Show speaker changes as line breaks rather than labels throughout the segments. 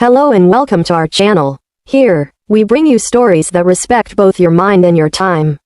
Hello and welcome to our channel. Here, we bring you stories that respect both your mind and your time.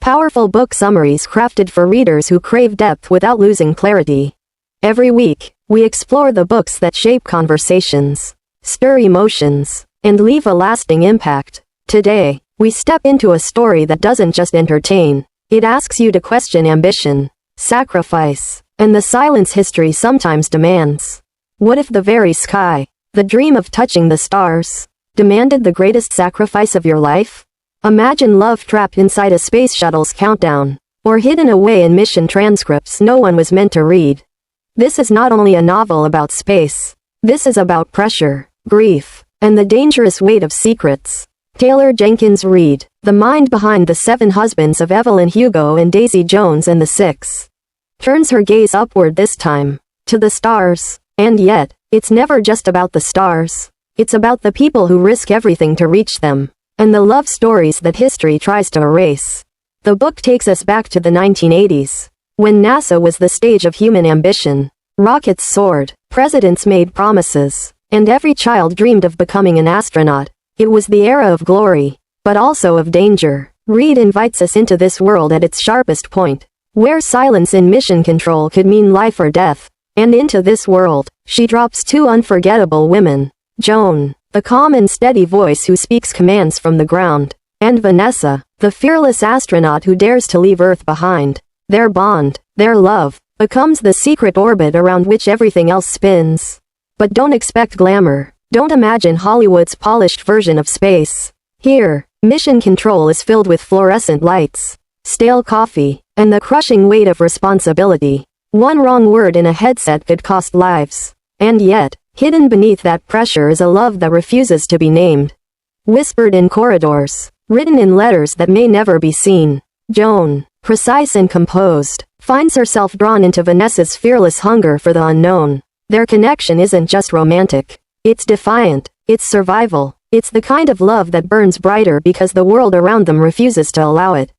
Powerful book summaries crafted for readers who crave depth without losing clarity. Every week, we explore the books that shape conversations, stir emotions, and leave a lasting impact. Today, we step into a story that doesn't just entertain, it asks you to question ambition, sacrifice, and the silence history sometimes demands. What if the very sky, the dream of touching the stars, demanded the greatest sacrifice of your life? Imagine love trapped inside a space shuttle's countdown, or hidden away in mission transcripts no one was meant to read. This is not only a novel about space. This is about pressure, grief, and the dangerous weight of secrets. Taylor Jenkins Reid, the mind behind The 7 Husbands of Evelyn Hugo and Daisy Jones and the Six, turns her gaze upward this time, to the stars. And yet, it's never just about the stars. It's about the people who risk everything to reach them, and the love stories that history tries to erase. The book takes us back to the 1980s, when NASA was the stage of human ambition. Rockets soared, presidents made promises, and every child dreamed of becoming an astronaut. It was the era of glory, but also of danger. Reid invites us into this world at its sharpest point, where silence in mission control could mean life or death. And into this world, she drops 2 unforgettable women. Joan, the calm and steady voice who speaks commands from the ground, and Vanessa, the fearless astronaut who dares to leave Earth behind. Their bond, their love, becomes the secret orbit around which everything else spins. But don't expect glamour. Don't imagine Hollywood's polished version of space. Here, mission control is filled with fluorescent lights, stale coffee, and the crushing weight of responsibility. One wrong word in a headset could cost lives. And yet, hidden beneath that pressure is a love that refuses to be named. Whispered in corridors, written in letters that may never be seen. Joan, precise and composed, finds herself drawn into Vanessa's fearless hunger for the unknown. Their connection isn't just romantic. It's defiant. It's survival. It's the kind of love that burns brighter because the world around them refuses to allow it.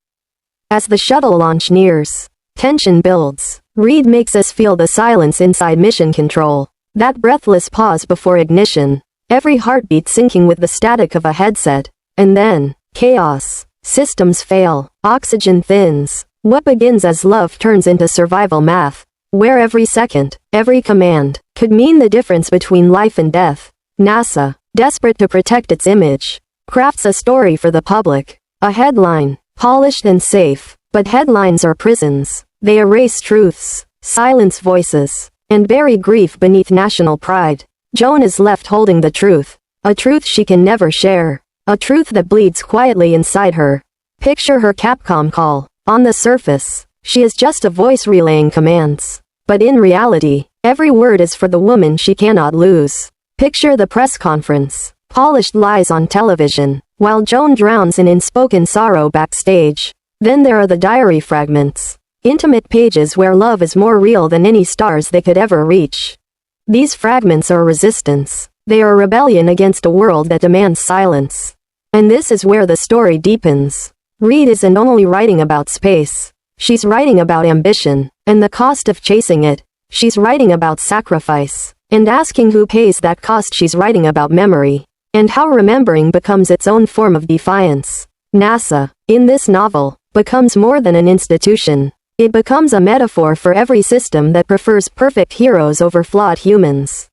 As the shuttle launch nears, tension builds. Reid makes us feel the silence inside mission control. That breathless pause before ignition. Every heartbeat syncing with the static of a headset. And then, chaos. Systems fail. Oxygen thins. What begins as love turns into survival math, where every second, every command, could mean the difference between life and death. NASA, desperate to protect its image, crafts a story for the public. A headline, polished and safe. But headlines are prisons. They erase truths, silence voices, and bury grief beneath national pride. Joan is left holding the truth. A truth she can never share. A truth that bleeds quietly inside her. Picture her Capcom call. On the surface, she is just a voice relaying commands. But in reality, every word is for the woman she cannot lose. Picture the press conference. Polished lies on television, while Joan drowns in unspoken sorrow backstage. Then there are the diary fragments. Intimate pages where love is more real than any stars they could ever reach. These fragments are resistance. They are rebellion against a world that demands silence. And this is where the story deepens. Reid isn't only writing about space. She's writing about ambition, and the cost of chasing it. She's writing about sacrifice, and asking who pays that cost. She's writing about memory, and how remembering becomes its own form of defiance. NASA, in this novel, becomes more than an institution. It becomes a metaphor for every system that prefers perfect heroes over flawed humans.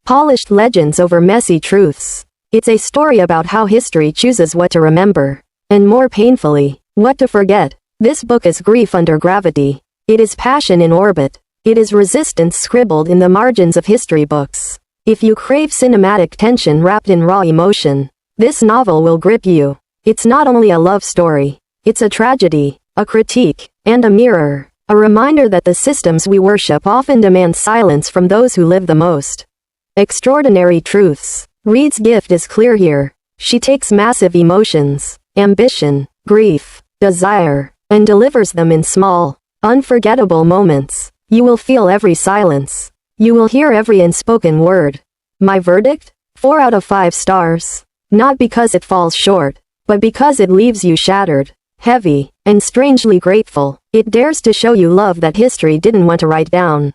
Polished legends over messy truths. It's a story about how history chooses what to remember, and more painfully, what to forget. This book is grief under gravity. It is passion in orbit. It is resistance scribbled in the margins of history books. If you crave cinematic tension wrapped in raw emotion, this novel will grip you. It's not only a love story. It's a tragedy, a critique, and a mirror. A reminder that the systems we worship often demand silence from those who live the most. Extraordinary truths. Reid's gift is clear here. She takes massive emotions, ambition, grief, desire, and delivers them in small, unforgettable moments. You will feel every silence. You will hear every unspoken word. My verdict? 4 out of 5 stars. Not because it falls short, but because it leaves you shattered, heavy, and strangely grateful. It dares to show you love that history didn't want to write down.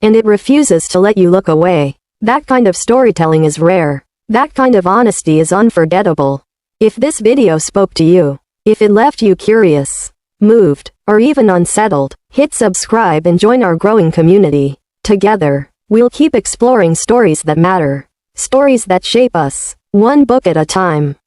And it refuses to let you look away. That kind of storytelling is rare. That kind of honesty is unforgettable. If this video spoke to you, if it left you curious, moved, or even unsettled, hit subscribe and join our growing community. Together, we'll keep exploring stories that matter. Stories that shape us, one book at a time.